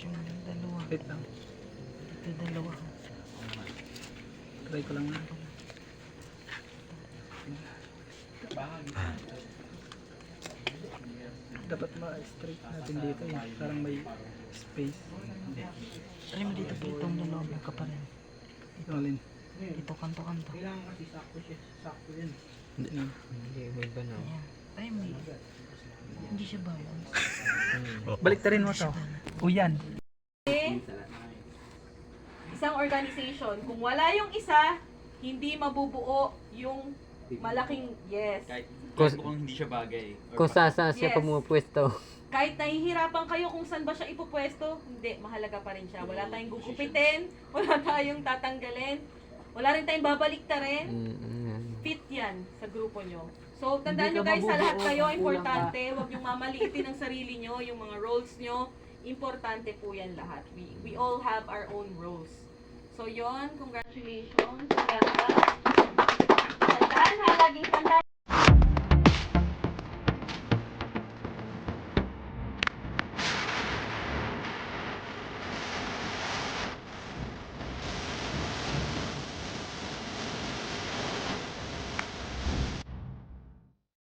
Yun, dalawa. Wait lang. Dito dalawa. Try ko lang na. Dapat ma-straight natin dito eh. Parang may space. Try mo dito po itong dalawa mo ka pa rin. Ito alin. Ito kanto-kanto. Kailangan kasi sakto siya. Sakto yan. Hindi na. Hindi, may banaw. Ayan. Try mo. Hindi siya balance. Baliktarin mo to. O yan. Isang organization, kung wala yung isa, hindi mabubuo yung malaking yes. Kahit Kung- kung hindi siya bagay. Kung saan siya Yes. pumupwesto. Kahit nahihirapan kayo kung saan ba siya ipupwesto, hindi, mahalaga pa rin siya. Wala tayong gugupitin, wala tayong tatanggalin, wala rin tayong babaliktarin. Fit yan sa grupo nyo. So, tandaan Hindi nyo ka guys, sa lahat mabubuo kayo, kung kulang importante, huwag nyo mamaliitin ang sarili nyo, yung mga roles nyo, importante po yan lahat. We all have our own roles. So, yon, congratulations. Ganda. Tandaan ha, laging tandaan